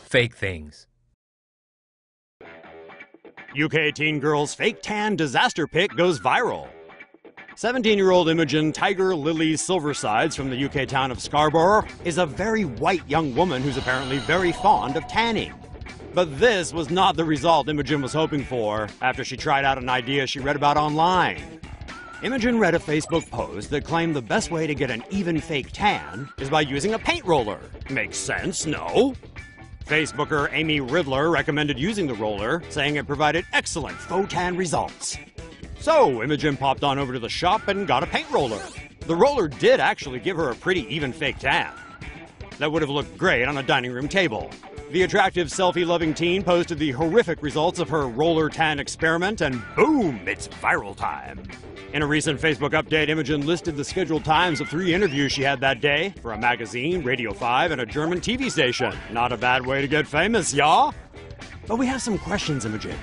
fake things. UK teen girl's fake tan disaster pic goes viral. 17-year-old Imogen Tyger-Lillie Silversides from the UK town of Scarborough is a very white young woman who's apparently very fond of tanning. But this was not the result Imogen was hoping for after she tried out an idea she read about online. Imogen read a Facebook post that claimed the best way to get an even fake tan is by using a paint roller. Makes sense, no? Facebooker Amy Riddler recommended using the roller, saying it provided excellent faux tan results. So Imogen popped on over to the shop and got a paint roller. The roller did actually give her a pretty even fake tan. That would have looked great on a dining room table. The attractive selfie-loving teen posted the horrific results of her roller tan experiment, and boom, it's viral time. In a recent Facebook update, Imogen listed the scheduled times of 3 interviews she had that day for a magazine, Radio 5, and a German TV station. Not a bad way to get famous, y'all. But we have some questions, Imogen.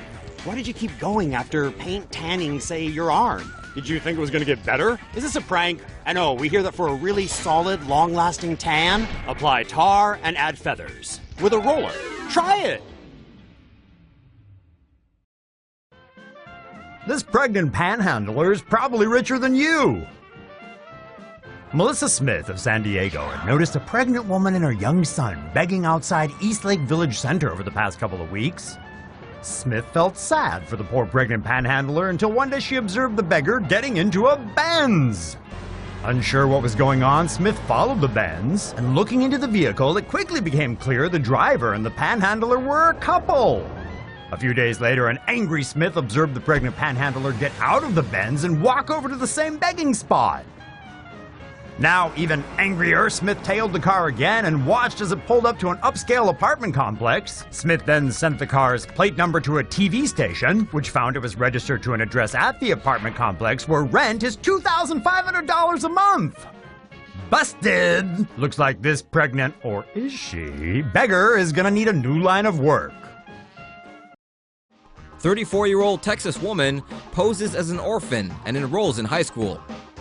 Why did you keep going after paint tanning, say, your arm? Did you think it was going to get better? Is this a prank? I know, we hear that for a really solid, long-lasting tan, apply tar and add feathers. With a roller. Try it! This pregnant panhandler is probably richer than you. Melissa Smith of San Diego had noticed a pregnant woman and her young son begging outside Eastlake Village Center over the past couple of weeks. Smith felt sad for the poor pregnant panhandler until one day she observed the beggar getting into a Benz. Unsure what was going on, Smith followed the Benz, and looking into the vehicle, it quickly became clear the driver and the panhandler were a couple. A few days later, an angry Smith observed the pregnant panhandler get out of the Benz and walk over to the same begging spot. Now, even angrier, Smith tailed the car again and watched as it pulled up to an upscale apartment complex. Smith then sent the car's plate number to a TV station, which found it was registered to an address at the apartment complex where rent is $2,500 a month. Busted! Looks like this pregnant, or is she, beggar is gonna need a new line of work. 34-year-old Texas woman poses as an orphan and enrolls in high school.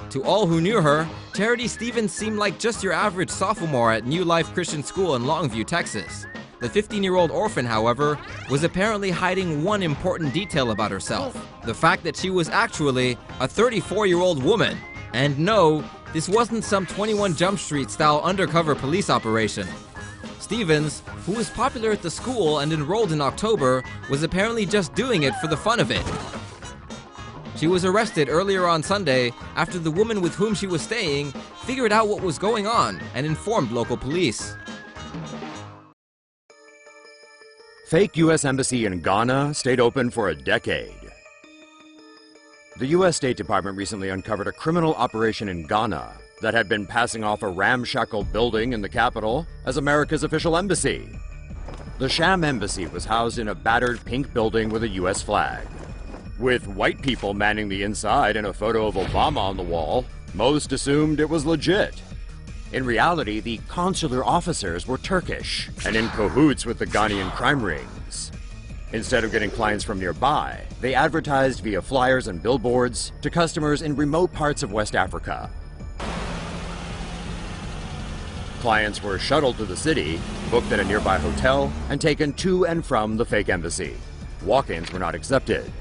To all who knew her, Charity Stevens seemed like just your average sophomore at New Life Christian School in Longview, Texas. The 15-year-old orphan, however, was apparently hiding one important detail about herself: the fact that she was actually a 34-year-old woman. And no, this wasn't some 21 Jump Street style undercover police operation. Stevens, who was popular at the school and enrolled in October, was apparently just doing it for the fun of it. She was arrested earlier on Sunday after the woman with whom she was staying figured out what was going on and informed local police. Fake U.S. Embassy in Ghana stayed open for a decade. The U.S. State Department recently uncovered a criminal operation in Ghana that had been passing off a ramshackle building in the capital as America's official embassy. The sham embassy was housed in a battered pink building with a U.S. flag. With white people manning the inside and a photo of Obama on the wall, most assumed it was legit. In reality, the consular officers were Turkish and in cahoots with the Ghanaian crime rings. Instead of getting clients from nearby, they advertised via flyers and billboards to customers in remote parts of West Africa. Clients were shuttled to the city, booked at a nearby hotel, and taken to and from the fake embassy. Walk-ins were not accepted.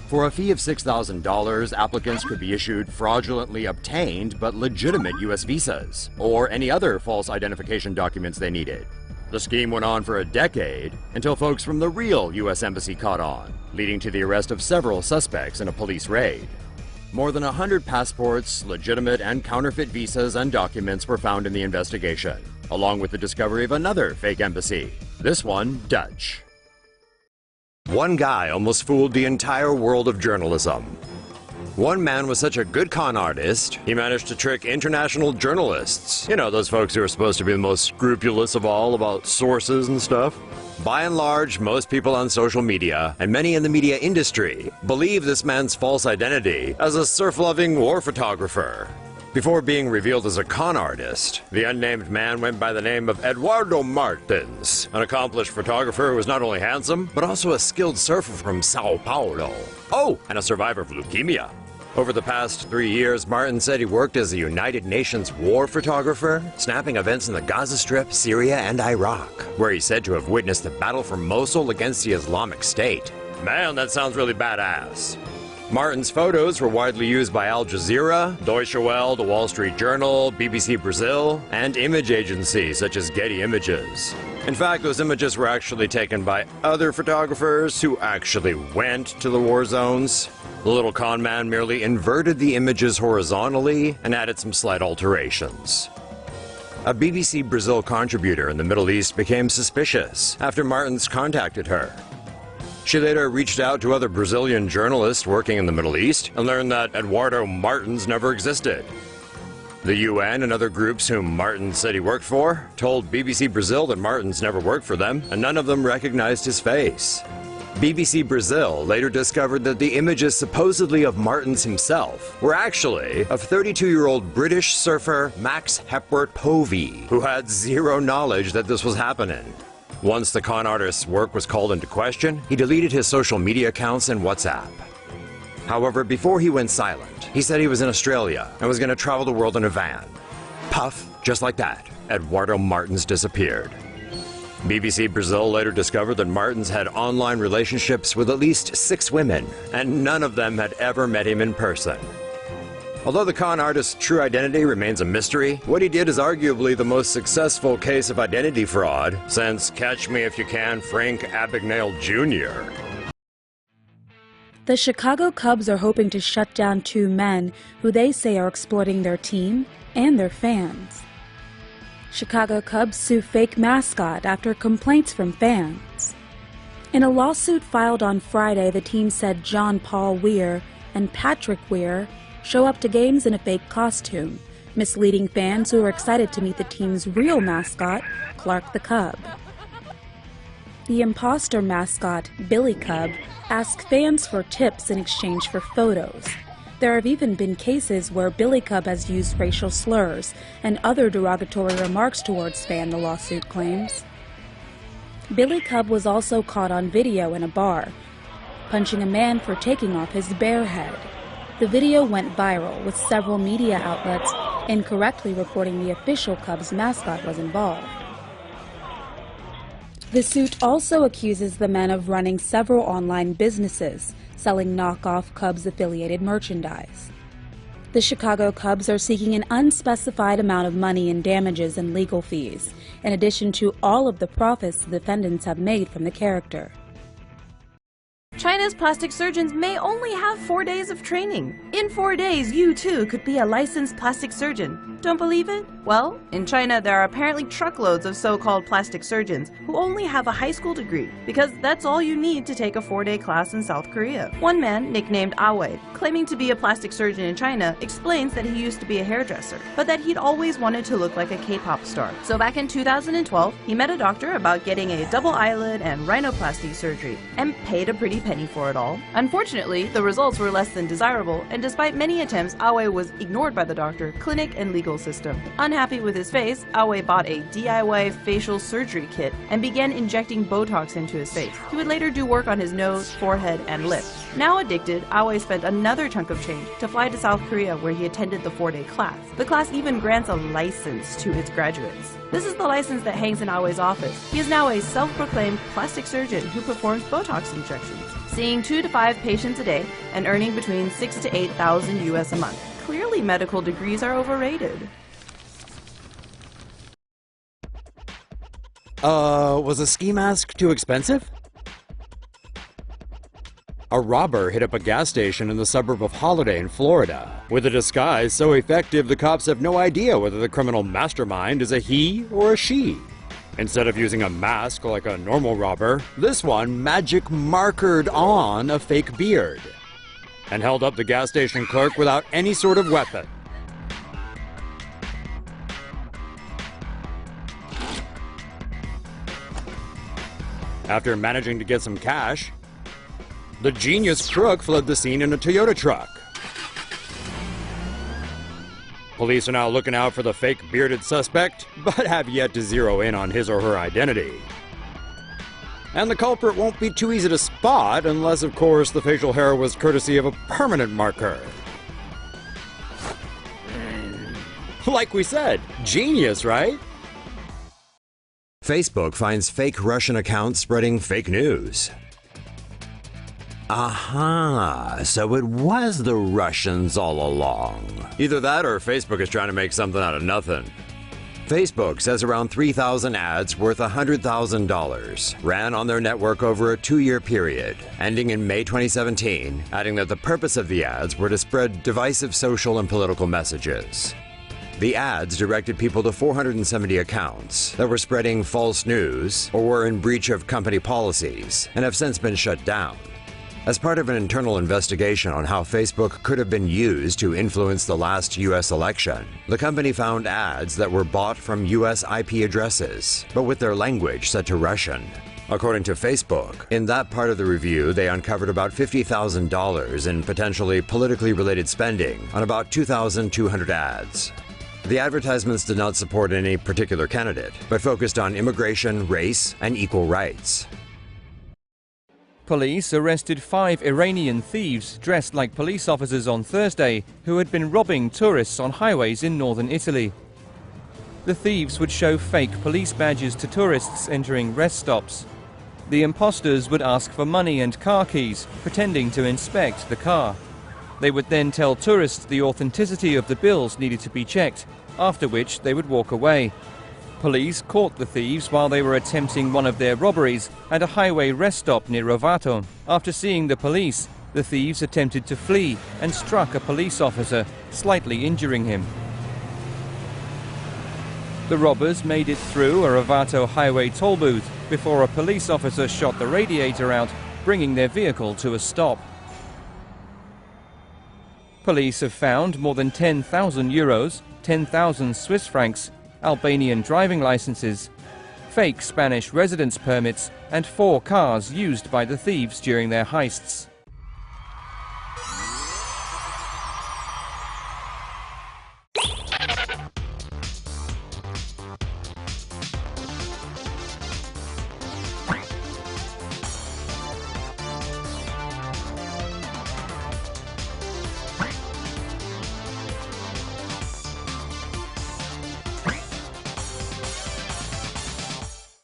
For a fee of $6,000, applicants could be issued fraudulently obtained but legitimate U.S. visas, or any other false identification documents they needed. The scheme went on for a decade until folks from the real U.S. Embassy caught on, leading to the arrest of several suspects in a police raid. More than 100 passports, legitimate and counterfeit visas and documents were found in the investigation, along with the discovery of another fake embassy, this one Dutch. One guy almost fooled the entire world of journalism. One man was such a good con artist, he managed to trick international journalists. You know, those folks who are supposed to be the most scrupulous of all about sources and stuff. By and large, most people on social media, and many in the media industry, believe this man's false identity as a surf-loving war photographer. Before being revealed as a con artist, the unnamed man went by the name of Eduardo Martins, an accomplished photographer who was not only handsome, but also a skilled surfer from Sao Paulo. Oh, and a survivor of leukemia. Over the past 3 years, Martin said he worked as a United Nations war photographer, snapping events in the Gaza Strip, Syria, and Iraq, where he's said to have witnessed the battle for Mosul against the Islamic State. Man, that sounds really badass. Martin's photos were widely used by Al Jazeera, Deutsche Welle, The Wall Street Journal, BBC Brazil, and image agencies such as Getty Images. In fact, those images were actually taken by other photographers who actually went to the war zones. The little con man merely inverted the images horizontally and added some slight alterations. A BBC Brazil contributor in the Middle East became suspicious after Martins contacted her. She later reached out to other Brazilian journalists working in the Middle East and learned that Eduardo Martins never existed. The UN and other groups whom Martins said he worked for told BBC Brazil that Martins never worked for them, and none of them recognized his face. BBC Brazil later discovered that the images supposedly of Martins himself were actually of 32-year-old British surfer Max Hepworth Povey, who had zero knowledge that this was happening. Once the con artist's work was called into question, he deleted his social media accounts and WhatsApp. However, before he went silent, he said he was in Australia and was going to travel the world in a van. Puff, just like that, Eduardo Martins disappeared. BBC Brazil later discovered that Martins had online relationships with at least 6 women, and none of them had ever met him in person. Although the con artist's true identity remains a mystery, what he did is arguably the most successful case of identity fraud since Catch Me If You Can Frank Abagnale Jr. The Chicago Cubs are hoping to shut down 2 men who they say are exploiting their team and their fans. Chicago Cubs sue fake mascot after complaints from fans. In a lawsuit filed on Friday, the team said John Paul Weir and Patrick Weir show up to games in a fake costume, misleading fans who are excited to meet the team's real mascot, Clark the Cub. The imposter mascot, Billy Cub, asks fans for tips in exchange for photos. There have even been cases where Billy Cub has used racial slurs and other derogatory remarks towards fans, the lawsuit claims. Billy Cub was also caught on video in a bar, punching a man for taking off his bear head. The video went viral, with several media outlets incorrectly reporting the official Cubs mascot was involved. The suit also accuses the men of running several online businesses, selling knockoff Cubs-affiliated merchandise. The Chicago Cubs are seeking an unspecified amount of money in damages and legal fees, in addition to all of the profits the defendants have made from the character. China's plastic surgeons may only have 4 days of training. In 4 days, you too could be a licensed plastic surgeon. Don't believe it? Well, in China there are apparently truckloads of so-called plastic surgeons who only have a high school degree, because that's all you need to take a 4-day class in South Korea. One man, nicknamed Awei, claiming to be a plastic surgeon in China, explains that he used to be a hairdresser, but that he'd always wanted to look like a K-pop star. So back in 2012, he met a doctor about getting a double eyelid and rhinoplasty surgery, and paid a pretty penny for it all. Unfortunately, the results were less than desirable, and despite many attempts, Awei was ignored by the doctor, clinic, and legal system. Unhappy with his face, Awei bought a DIY facial surgery kit and began injecting Botox into his face. He would later do work on his nose, forehead, and lips. Now addicted, Awei spent another chunk of change to fly to South Korea, where he attended the 4-day class. The class even grants a license to its graduates. This is the license that hangs in Awei's office. He is now a self-proclaimed plastic surgeon who performs Botox injections, seeing 2 to 5 patients a day and earning between $6,000 to $8,000 US a month. Clearly, medical degrees are overrated. Was a ski mask too expensive? A robber hit up a gas station in the suburb of Holiday in Florida. With a disguise so effective, the cops have no idea whether the criminal mastermind is a he or a she. Instead of using a mask like a normal robber, this one magic markered on a fake beard and held up the gas station clerk without any sort of weapon. After managing to get some cash, the genius crook fled the scene in a Toyota truck. Police are now looking out for the fake bearded suspect, but have yet to zero in on his or her identity. And the culprit won't be too easy to spot unless, of course, the facial hair was courtesy of a permanent marker. Like we said, genius, right? Facebook finds fake Russian accounts spreading fake news. Aha, so it was the Russians all along. Either that or Facebook is trying to make something out of nothing. Facebook says around 3,000 ads worth $100,000 ran on their network over a 2-year period, ending in May 2017, adding that the purpose of the ads were to spread divisive social and political messages. The ads directed people to 470 accounts that were spreading false news or were in breach of company policies and have since been shut down. As part of an internal investigation on how Facebook could have been used to influence the last U.S. election, the company found ads that were bought from U.S. IP addresses, but with their language set to Russian. According to Facebook, in that part of the review, they uncovered about $50,000 in potentially politically related spending on about 2,200 ads. The advertisements did not support any particular candidate, but focused on immigration, race, and equal rights. Police arrested 5 Iranian thieves dressed like police officers on Thursday who had been robbing tourists on highways in northern Italy. The thieves would show fake police badges to tourists entering rest stops. The imposters would ask for money and car keys, pretending to inspect the car. They would then tell tourists the authenticity of the bills needed to be checked, after which they would walk away. Police caught the thieves while they were attempting one of their robberies at a highway rest stop near Rovato. After seeing the police, the thieves attempted to flee and struck a police officer, slightly injuring him. The robbers made it through a Rovato highway toll booth before a police officer shot the radiator out, bringing their vehicle to a stop. Police have found more than 10,000 euros, 10,000 Swiss francs, Albanian driving licenses, fake Spanish residence permits, and 4 cars used by the thieves during their heists.